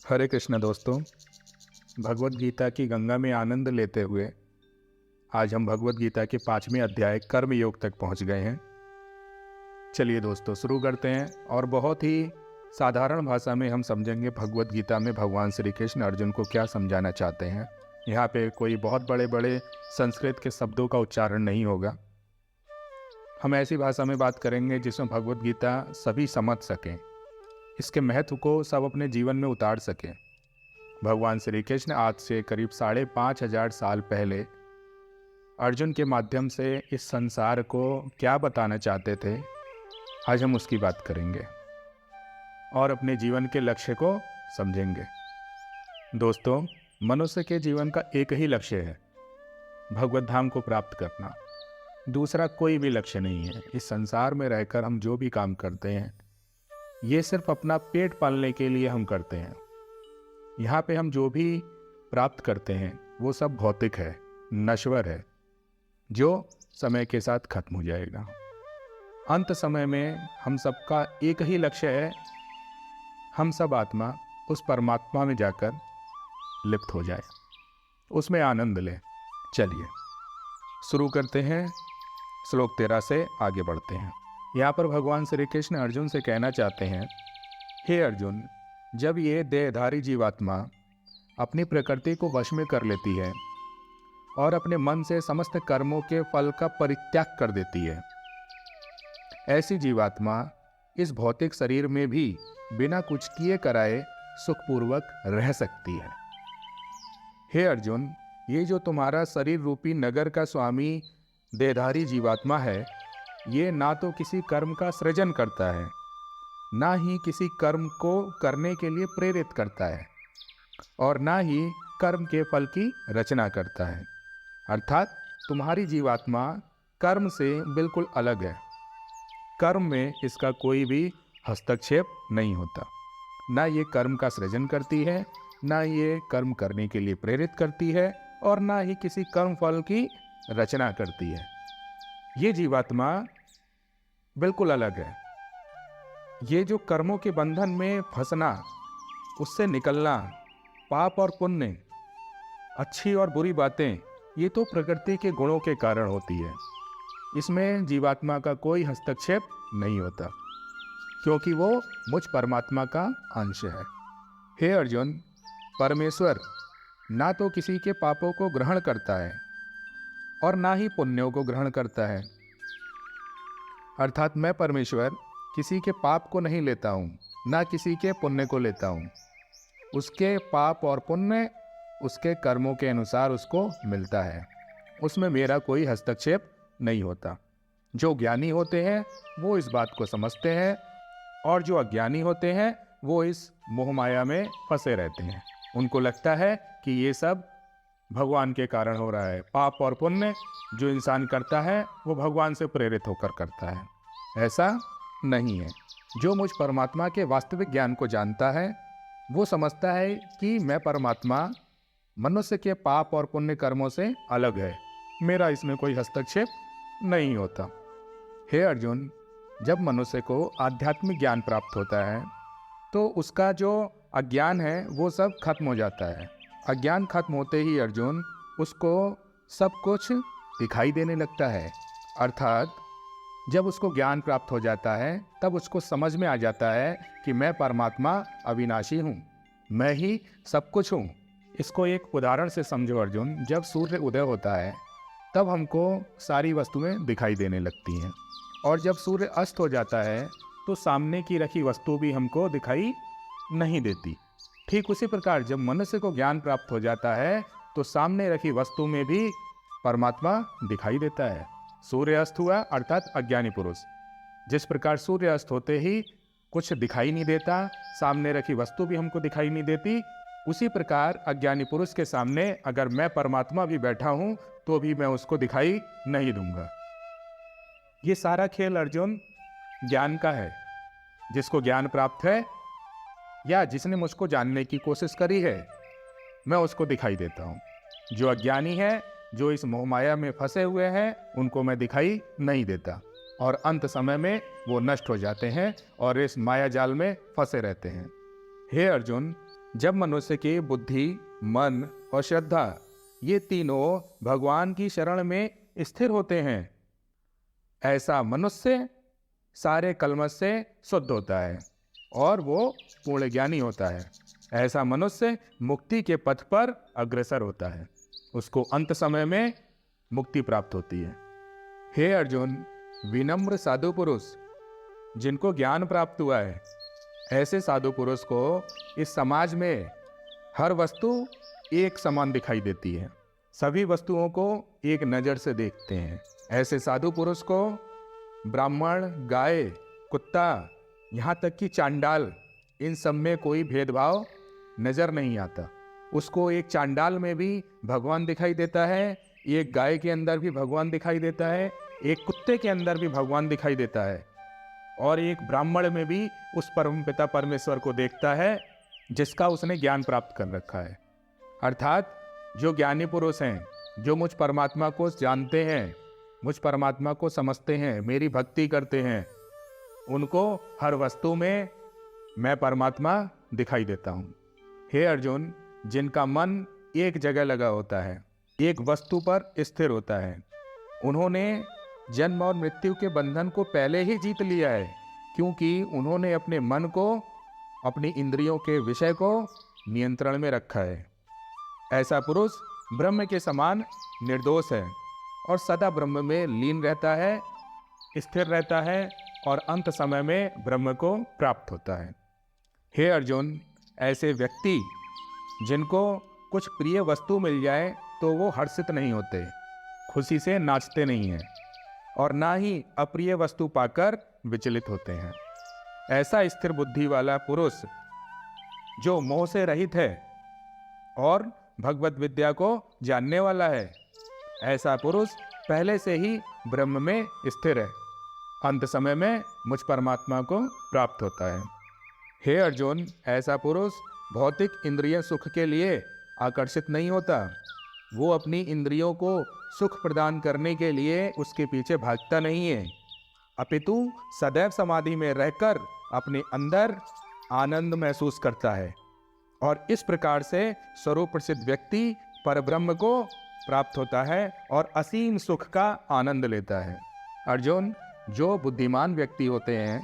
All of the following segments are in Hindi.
हरे कृष्ण दोस्तों, भगवत गीता की गंगा में आनंद लेते हुए आज हम भगवत गीता के 5वें अध्याय कर्म योग तक पहुंच गए हैं। चलिए दोस्तों शुरू करते हैं और बहुत ही साधारण भाषा में हम समझेंगे भगवत गीता में भगवान श्री कृष्ण अर्जुन को क्या समझाना चाहते हैं। यहाँ पे कोई बहुत बड़े बड़े संस्कृत के शब्दों का उच्चारण नहीं होगा। हम ऐसी भाषा में बात करेंगे जिसमें भगवत गीता सभी समझ सकें, इसके महत्व को सब अपने जीवन में उतार सकें। भगवान श्री कृष्ण आज से करीब 5,500 साल पहले अर्जुन के माध्यम से इस संसार को क्या बताना चाहते थे, आज हम उसकी बात करेंगे और अपने जीवन के लक्ष्य को समझेंगे। दोस्तों, मनुष्य के जीवन का एक ही लक्ष्य है, भगवत धाम को प्राप्त करना। दूसरा कोई भी लक्ष्य नहीं है। इस संसार में रहकर हम जो भी काम करते हैं ये सिर्फ अपना पेट पालने के लिए हम करते हैं। यहाँ पे हम जो भी प्राप्त करते हैं वो सब भौतिक है, नश्वर है, जो समय के साथ खत्म हो जाएगा। अंत समय में हम सबका एक ही लक्ष्य है, हम सब आत्मा उस परमात्मा में जाकर लिप्त हो जाए, उसमें आनंद लें। चलिए शुरू करते हैं। श्लोक 13 से आगे बढ़ते हैं। यहाँ पर भगवान श्री कृष्ण अर्जुन से कहना चाहते हैं, हे अर्जुन, जब ये देहधारी जीवात्मा अपनी प्रकृति को वश में कर लेती है और अपने मन से समस्त कर्मों के फल का परित्याग कर देती है, ऐसी जीवात्मा इस भौतिक शरीर में भी बिना कुछ किए कराए सुखपूर्वक रह सकती है। हे अर्जुन, ये जो तुम्हारा शरीर रूपी नगर का स्वामी देहधारी जीवात्मा है, ये ना तो किसी कर्म का सृजन करता है, ना ही किसी कर्म को करने के लिए प्रेरित करता है, और ना ही कर्म के फल की रचना करता है। अर्थात तुम्हारी जीवात्मा कर्म से बिल्कुल अलग है। कर्म में इसका कोई भी हस्तक्षेप नहीं होता। ना ये कर्म का सृजन करती है, ना ये कर्म करने के लिए प्रेरित करती है, और ना ही किसी कर्म फल की रचना करती है। ये जीवात्मा बिल्कुल अलग है। ये जो कर्मों के बंधन में फंसना, उससे निकलना, पाप और पुण्य, अच्छी और बुरी बातें, ये तो प्रकृति के गुणों के कारण होती है। इसमें जीवात्मा का कोई हस्तक्षेप नहीं होता, क्योंकि वो मुझ परमात्मा का अंश है। हे अर्जुन, परमेश्वर ना तो किसी के पापों को ग्रहण करता है और ना ही पुण्यों को ग्रहण करता है। अर्थात मैं परमेश्वर किसी के पाप को नहीं लेता हूँ, ना किसी के पुण्य को लेता हूँ। उसके पाप और पुण्य उसके कर्मों के अनुसार उसको मिलता है, उसमें मेरा कोई हस्तक्षेप नहीं होता। जो ज्ञानी होते हैं वो इस बात को समझते हैं, और जो अज्ञानी होते हैं वो इस मोहमाया में फंसे रहते हैं। उनको लगता है कि ये सब भगवान के कारण हो रहा है। पाप और पुण्य जो इंसान करता है वो भगवान से प्रेरित होकर करता है। ऐसा नहीं है। जो मुझ परमात्मा के वास्तविक ज्ञान को जानता है वो समझता है कि मैं परमात्मा मनुष्य के पाप और पुण्य कर्मों से अलग है, मेरा इसमें कोई हस्तक्षेप नहीं होता। हे अर्जुन, जब मनुष्य को आध्यात्मिक ज्ञान प्राप्त होता है तो उसका जो अज्ञान है वो सब खत्म हो जाता है। अज्ञान खत्म होते ही अर्जुन उसको सब कुछ दिखाई देने लगता है। अर्थात जब उसको ज्ञान प्राप्त हो जाता है तब उसको समझ में आ जाता है कि मैं परमात्मा अविनाशी हूँ, मैं ही सब कुछ हूँ। इसको एक उदाहरण से समझो अर्जुन। जब सूर्य उदय होता है तब हमको सारी वस्तुएं दिखाई देने लगती हैं, और जब सूर्य अस्त हो जाता है तो सामने की रखी वस्तु भी हमको दिखाई नहीं देती। ठीक उसी प्रकार जब मनुष्य को ज्ञान प्राप्त हो जाता है तो सामने रखी वस्तु में भी परमात्मा दिखाई देता है। सूर्य अस्त हुआ अर्थात अज्ञानी पुरुष। जिस प्रकार सूर्य अस्त होते ही कुछ दिखाई नहीं देता, सामने रखी वस्तु भी हमको दिखाई नहीं देती, उसी प्रकार अज्ञानी पुरुष के सामने अगर मैं परमात्मा भी बैठा हूं तो भी मैं उसको दिखाई नहीं दूंगा। ये सारा खेल अर्जुन ज्ञान का है। जिसको ज्ञान प्राप्त है या जिसने मुझको जानने की कोशिश करी है, मैं उसको दिखाई देता हूँ। जो अज्ञानी है, जो इस मोहमाया में फंसे हुए हैं, उनको मैं दिखाई नहीं देता, और अंत समय में वो नष्ट हो जाते हैं और इस माया जाल में फंसे रहते हैं। हे अर्जुन, जब मनुष्य की बुद्धि, मन और श्रद्धा ये तीनों भगवान की शरण में स्थिर होते हैं, ऐसा मनुष्य सारे कलमश से शुद्ध होता है और वो पूर्ण ज्ञानी होता है। ऐसा मनुष्य मुक्ति के पथ पर अग्रसर होता है, उसको अंत समय में मुक्ति प्राप्त होती है। हे अर्जुन, विनम्र साधु पुरुष जिनको ज्ञान प्राप्त हुआ है, ऐसे साधु पुरुष को इस समाज में हर वस्तु एक समान दिखाई देती है, सभी वस्तुओं को एक नज़र से देखते हैं। ऐसे साधु पुरुष को ब्राह्मण, गाय, कुत्ता, यहाँ तक कि चांडाल, इन सब में कोई भेदभाव नज़र नहीं आता। उसको एक चांडाल में भी भगवान दिखाई देता है, एक गाय के अंदर भी भगवान दिखाई देता है, एक कुत्ते के अंदर भी भगवान दिखाई देता है, और एक ब्राह्मण में भी उस परमपिता परमेश्वर को देखता है जिसका उसने ज्ञान प्राप्त कर रखा है। अर्थात जो ज्ञानी पुरुष हैं, जो मुझ परमात्मा को जानते हैं, मुझ परमात्मा को समझते हैं, मेरी भक्ति करते हैं, उनको हर वस्तु में मैं परमात्मा दिखाई देता हूँ। हे अर्जुन, जिनका मन एक जगह लगा होता है, एक वस्तु पर स्थिर होता है, उन्होंने जन्म और मृत्यु के बंधन को पहले ही जीत लिया है, क्योंकि उन्होंने अपने मन को, अपनी इंद्रियों के विषय को नियंत्रण में रखा है। ऐसा पुरुष ब्रह्म के समान निर्दोष है और सदा ब्रह्म में लीन रहता है, स्थिर रहता है और अंत समय में ब्रह्म को प्राप्त होता है। हे अर्जुन, ऐसे व्यक्ति जिनको कुछ प्रिय वस्तु मिल जाए तो वो हर्षित नहीं होते, खुशी से नाचते नहीं हैं और ना ही अप्रिय वस्तु पाकर विचलित होते हैं। ऐसा स्थिर बुद्धि वाला पुरुष जो मोह से रहित है और भगवत विद्या को जानने वाला है, ऐसा पुरुष पहले से ही ब्रह्म में स्थिर है, अंत समय में मुझ परमात्मा को प्राप्त होता है। हे अर्जुन, ऐसा पुरुष भौतिक इंद्रिय सुख के लिए आकर्षित नहीं होता, वो अपनी इंद्रियों को सुख प्रदान करने के लिए उसके पीछे भागता नहीं है, अपितु सदैव समाधि में रहकर अपने अंदर आनंद महसूस करता है और इस प्रकार से स्वरूप प्रसिद्ध व्यक्ति परब्रह्म को प्राप्त होता है और असीम सुख का आनंद लेता है। अर्जुन, जो बुद्धिमान व्यक्ति होते हैं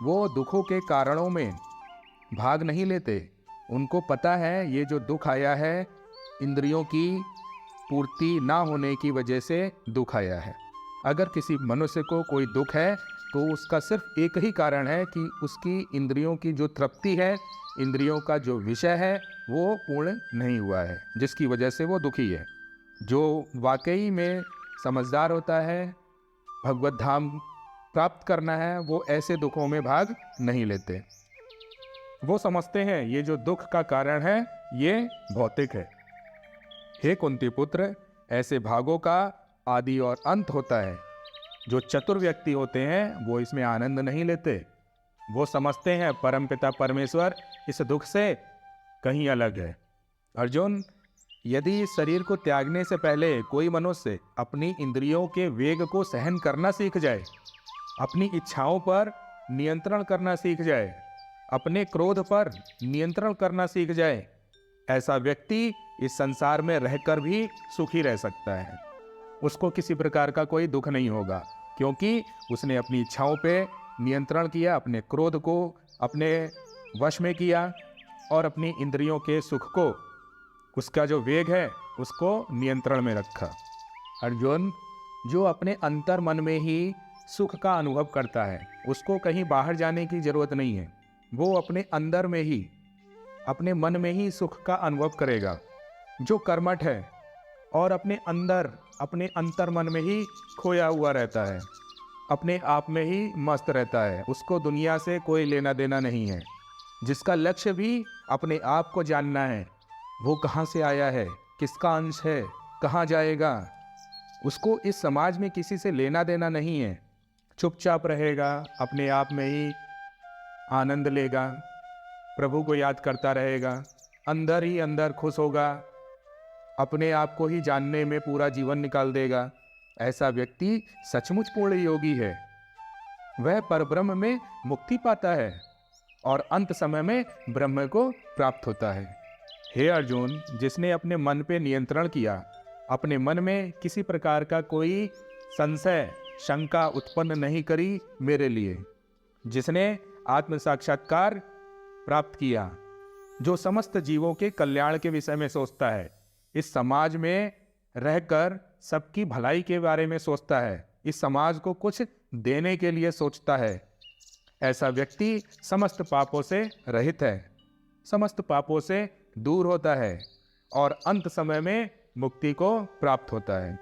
वो दुखों के कारणों में भाग नहीं लेते। उनको पता है ये जो दुख आया है इंद्रियों की पूर्ति ना होने की वजह से दुख आया है। अगर किसी मनुष्य को कोई दुख है तो उसका सिर्फ एक ही कारण है कि उसकी इंद्रियों की जो तृप्ति है, इंद्रियों का जो विषय है वो पूर्ण नहीं हुआ है, जिसकी वजह से वो दुखी है। जो वाकई में समझदार होता है, भगवत धाम प्राप्त करना है, वो ऐसे दुखों में भाग नहीं लेते। वो समझते हैं ये जो दुख का कारण है ये भौतिक है। हे कुंती पुत्र, ऐसे भागों का आदि और अंत होता है। जो चतुर व्यक्ति होते हैं वो इसमें आनंद नहीं लेते। वो समझते हैं परमपिता परमेश्वर इस दुख से कहीं अलग है। अर्जुन, यदि इस शरीर को त्यागने से पहले कोई मनुष्य अपनी इंद्रियों के वेग को सहन करना सीख जाए, अपनी इच्छाओं पर नियंत्रण करना सीख जाए, अपने क्रोध पर नियंत्रण करना सीख जाए, ऐसा व्यक्ति इस संसार में रहकर भी सुखी रह सकता है। उसको किसी प्रकार का कोई दुख नहीं होगा, क्योंकि उसने अपनी इच्छाओं पे नियंत्रण किया, अपने क्रोध को अपने वश में किया और अपनी इंद्रियों के सुख को, उसका जो वेग है उसको नियंत्रण में रखा। अर्जुन, जो अपने अंतर मन में ही सुख का अनुभव करता है उसको कहीं बाहर जाने की जरूरत नहीं है। वो अपने अंदर में ही, अपने मन में ही सुख का अनुभव करेगा। जो कर्मठ है और अपने अंदर, अपने अंतर मन में ही खोया हुआ रहता है, अपने आप में ही मस्त रहता है, उसको दुनिया से कोई लेना देना नहीं है। जिसका लक्ष्य भी अपने आप को जानना है, वो कहाँ से आया है, किसका अंश है, कहाँ जाएगा, उसको इस समाज में किसी से लेना देना नहीं है। चुपचाप रहेगा, अपने आप में ही आनंद लेगा, प्रभु को याद करता रहेगा, अंदर ही अंदर खुश होगा, अपने आप को ही जानने में पूरा जीवन निकाल देगा। ऐसा व्यक्ति सचमुच पूर्ण योगी है। वह परब्रह्म में मुक्ति पाता है और अंत समय में ब्रह्म को प्राप्त होता है। हे अर्जुन, जिसने अपने मन पे नियंत्रण किया, अपने मन में किसी प्रकार का कोई संशय शंका उत्पन्न नहीं करी मेरे लिए, जिसने आत्म साक्षात्कार प्राप्त किया, जो समस्त जीवों के कल्याण के विषय में सोचता है, इस समाज में रहकर सबकी भलाई के बारे में सोचता है, इस समाज को कुछ देने के लिए सोचता है, ऐसा व्यक्ति समस्त पापों से रहित है, समस्त पापों से दूर होता है और अंत समय में मुक्ति को प्राप्त होता है।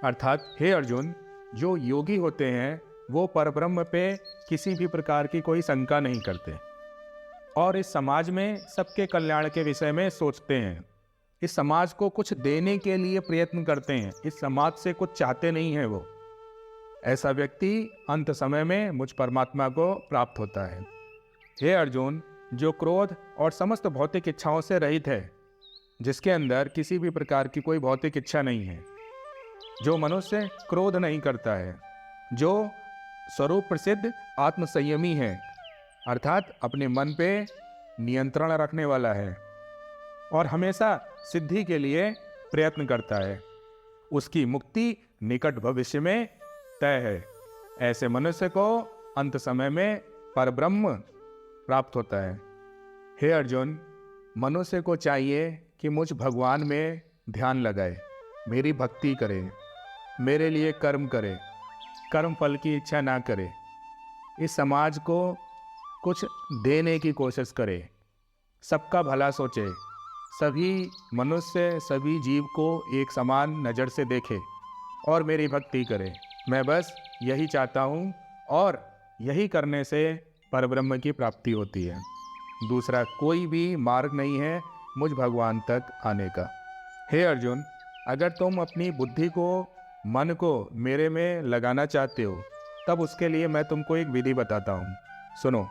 अर्थात हे अर्जुन, जो योगी होते हैं वो परब्रह्म पे किसी भी प्रकार की कोई शंका नहीं करते और इस समाज में सबके कल्याण के विषय में सोचते हैं, इस समाज को कुछ देने के लिए प्रयत्न करते हैं, इस समाज से कुछ चाहते नहीं हैं वो। ऐसा व्यक्ति अंत समय में मुझ परमात्मा को प्राप्त होता है। हे अर्जुन, जो क्रोध और समस्त भौतिक इच्छाओं से रहित है, जिसके अंदर किसी भी प्रकार की कोई भौतिक इच्छा नहीं है, जो मनुष्य क्रोध नहीं करता है, जो स्वरूप प्रसिद्ध आत्मसंयमी है, अर्थात अपने मन पे नियंत्रण रखने वाला है और हमेशा सिद्धि के लिए प्रयत्न करता है, उसकी मुक्ति निकट भविष्य में तय है। ऐसे मनुष्य को अंत समय में परब्रह्म प्राप्त होता है। हे अर्जुन, मनुष्य को चाहिए कि मुझ भगवान में ध्यान लगाए, मेरी भक्ति करे, मेरे लिए कर्म करे, कर्म फल की इच्छा ना करे, इस समाज को कुछ देने की कोशिश करे, सबका भला सोचे, सभी मनुष्य सभी जीव को एक समान नज़र से देखे और मेरी भक्ति करे। मैं बस यही चाहता हूँ और यही करने से परब्रह्म की प्राप्ति होती है। दूसरा कोई भी मार्ग नहीं है मुझ भगवान तक आने का। हे अर्जुन, अगर तुम अपनी बुद्धि को, मन को मेरे में लगाना चाहते हो, तब उसके लिए मैं तुमको एक विधि बताता हूँ। सुनो,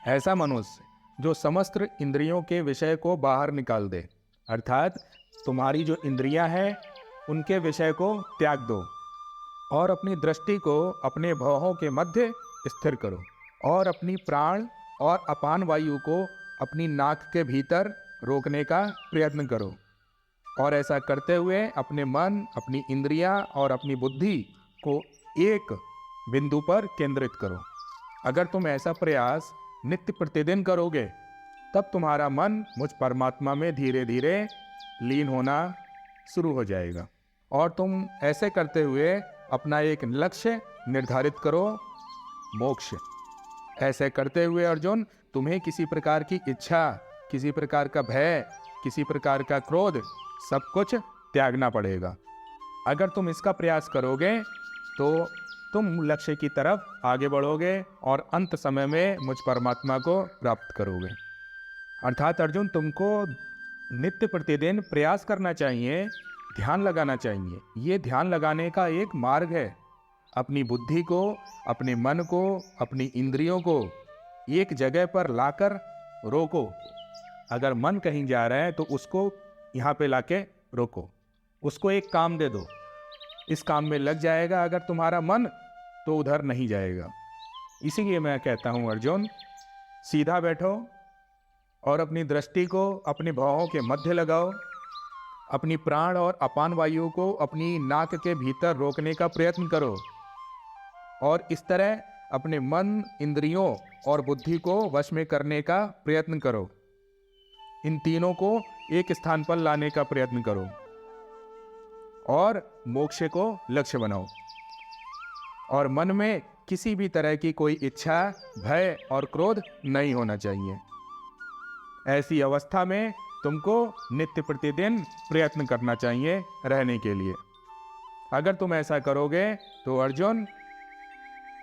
ऐसा मनुष्य जो समस्त इंद्रियों के विषय को बाहर निकाल दे, अर्थात तुम्हारी जो इंद्रियां हैं उनके विषय को त्याग दो और अपनी दृष्टि को अपने भौहों के मध्य स्थिर करो और अपनी प्राण और अपान वायु को अपनी नाक के भीतर रोकने का प्रयत्न करो और ऐसा करते हुए अपने मन, अपनी इंद्रियां और अपनी बुद्धि को एक बिंदु पर केंद्रित करो। अगर तुम ऐसा प्रयास नित्य प्रतिदिन करोगे, तब तुम्हारा मन मुझ परमात्मा में धीरे धीरे लीन होना शुरू हो जाएगा और तुम ऐसे करते हुए अपना एक लक्ष्य निर्धारित करो, मोक्ष। ऐसे करते हुए अर्जुन, तुम्हें किसी प्रकार की इच्छा, किसी प्रकार का भय, किसी प्रकार का क्रोध, सब कुछ त्यागना पड़ेगा। अगर तुम इसका प्रयास करोगे तो तुम लक्ष्य की तरफ आगे बढ़ोगे और अंत समय में मुझ परमात्मा को प्राप्त करोगे। अर्थात अर्जुन, तुमको नित्य प्रतिदिन प्रयास करना चाहिए, ध्यान लगाना चाहिए। ये ध्यान लगाने का एक मार्ग है। अपनी बुद्धि को, अपने मन को, अपनी इंद्रियों को एक जगह पर लाकर रोको। अगर मन कहीं जा रहा है तो उसको यहाँ पे लाके रोको, उसको एक काम दे दो, इस काम में लग जाएगा। अगर तुम्हारा मन तो उधर नहीं जाएगा। इसीलिए मैं कहता हूँ अर्जुन, सीधा बैठो और अपनी दृष्टि को अपने भौहों के मध्य लगाओ, अपनी प्राण और अपान वायु को अपनी नाक के भीतर रोकने का प्रयत्न करो और इस तरह अपने मन, इंद्रियों और बुद्धि को वश में करने का प्रयत्न करो। इन तीनों को एक स्थान पर लाने का प्रयत्न करो और मोक्ष को लक्ष्य बनाओ और मन में किसी भी तरह की कोई इच्छा, भय और क्रोध नहीं होना चाहिए। ऐसी अवस्था में तुमको नित्य प्रतिदिन प्रयत्न करना चाहिए रहने के लिए। अगर तुम ऐसा करोगे तो अर्जुन,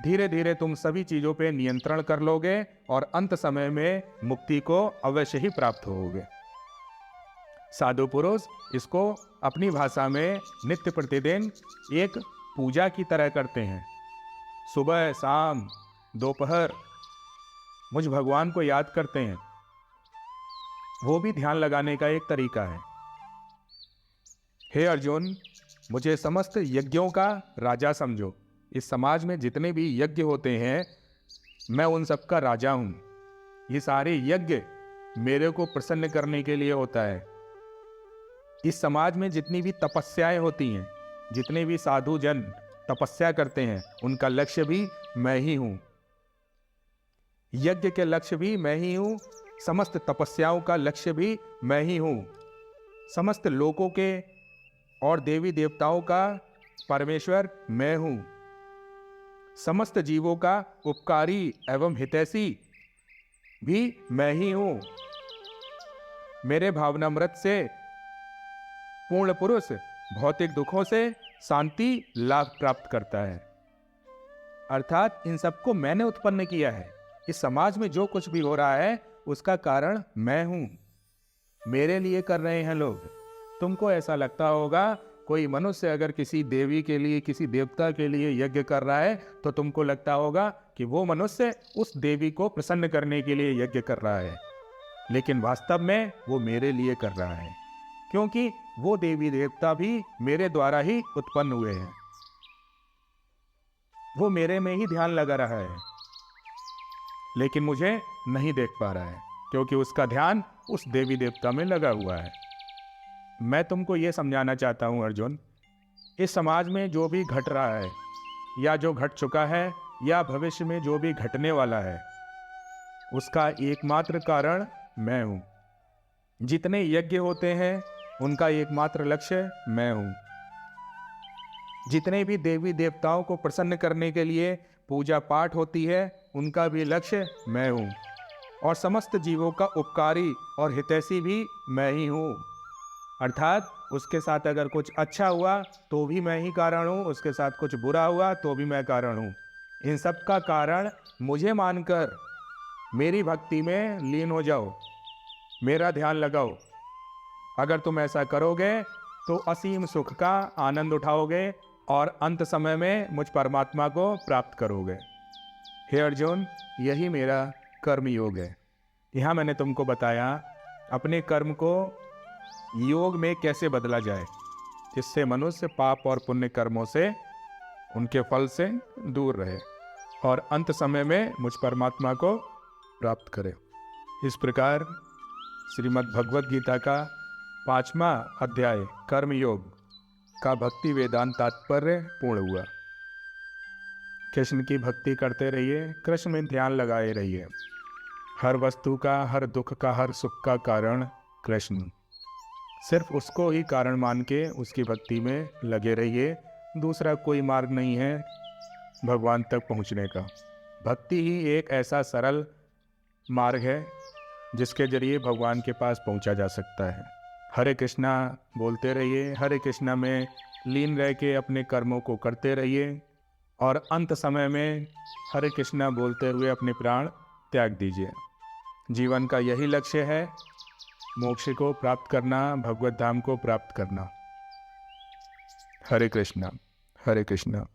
धीरे धीरे तुम सभी चीज़ों पे नियंत्रण कर लोगे और अंत समय में मुक्ति को अवश्य ही प्राप्त होगे। साधु पुरुष इसको अपनी भाषा में नित्य प्रतिदिन एक पूजा की तरह करते हैं। सुबह, शाम, दोपहर मुझ भगवान को याद करते हैं। वो भी ध्यान लगाने का एक तरीका है। हे अर्जुन, मुझे समस्त यज्ञों का राजा समझो। इस समाज में जितने भी यज्ञ होते हैं, मैं उन सब का राजा हूँ। ये सारे यज्ञ मेरे को प्रसन्न करने के लिए होता है। इस समाज में जितनी भी तपस्याएं होती हैं, जितने भी साधु जन तपस्या करते हैं, उनका लक्ष्य भी मैं ही हूं। यज्ञ के लक्ष्य भी मैं ही हूं, समस्त तपस्याओं का लक्ष्य भी मैं ही हूं। समस्त लोकों के और देवी देवताओं का परमेश्वर मैं हूं। समस्त जीवों का उपकारी एवं हितैषी भी मैं ही हूं। मेरे भावनामृत से पूर्ण पुरुष भौतिक दुखों से शांति लाभ प्राप्त करता है। अर्थात इन सबको मैंने उत्पन्न किया है। इस समाज में जो कुछ भी हो रहा है उसका कारण मैं हूं। मेरे लिए कर रहे हैं लोग। तुमको ऐसा लगता होगा कोई मनुष्य अगर किसी देवी के लिए, किसी देवता के लिए यज्ञ कर रहा है तो तुमको लगता होगा कि वो मनुष्य उस देवी को प्रसन्न करने के लिए यज्ञ कर रहा है, लेकिन वास्तव में वो मेरे लिए कर रहा है, क्योंकि वो देवी देवता भी मेरे द्वारा ही उत्पन्न हुए हैं। वो मेरे में ही ध्यान लगा रहा है, लेकिन मुझे नहीं देख पा रहा है क्योंकि उसका ध्यान उस देवी देवता में लगा हुआ है। मैं तुमको ये समझाना चाहता हूँ अर्जुन, इस समाज में जो भी घट रहा है या जो घट चुका है या भविष्य में जो भी घटने वाला है, उसका एकमात्र कारण मैं हूँ। जितने यज्ञ होते हैं उनका एकमात्र लक्ष्य मैं हूँ। जितने भी देवी देवताओं को प्रसन्न करने के लिए पूजा पाठ होती है उनका भी लक्ष्य मैं हूँ। और समस्त जीवों का उपकारी और हितैषी भी मैं ही हूँ। अर्थात उसके साथ अगर कुछ अच्छा हुआ तो भी मैं ही कारण हूँ, उसके साथ कुछ बुरा हुआ तो भी मैं कारण हूँ। इन सब का कारण मुझे मानकर मेरी भक्ति में लीन हो जाओ, मेरा ध्यान लगाओ। अगर तुम ऐसा करोगे तो असीम सुख का आनंद उठाओगे और अंत समय में मुझ परमात्मा को प्राप्त करोगे। हे अर्जुन, यही मेरा कर्म योग है। यहाँ मैंने तुमको बताया अपने कर्म को योग में कैसे बदला जाए, जिससे मनुष्य पाप और पुण्य कर्मों से, उनके फल से दूर रहे और अंत समय में मुझ परमात्मा को प्राप्त करे। इस प्रकार श्रीमद् भगवद गीता का 5वां अध्याय कर्म योग का भक्ति वेदांत तात्पर्य पूर्ण हुआ। कृष्ण की भक्ति करते रहिए, कृष्ण में ध्यान लगाए रहिए। हर वस्तु का, हर दुख का, हर सुख का कारण कृष्ण। सिर्फ उसको ही कारण मान के उसकी भक्ति में लगे रहिए। दूसरा कोई मार्ग नहीं है भगवान तक पहुंचने का। भक्ति ही एक ऐसा सरल मार्ग है जिसके जरिए भगवान के पास पहुंचा जा सकता है। हरे कृष्णा बोलते रहिए, हरे कृष्णा में लीन रह के अपने कर्मों को करते रहिए और अंत समय में हरे कृष्णा बोलते हुए अपने प्राण त्याग दीजिए। जीवन का यही लक्ष्य है, मोक्ष को प्राप्त करना, भगवत धाम को प्राप्त करना। हरे कृष्णा, हरे कृष्णा।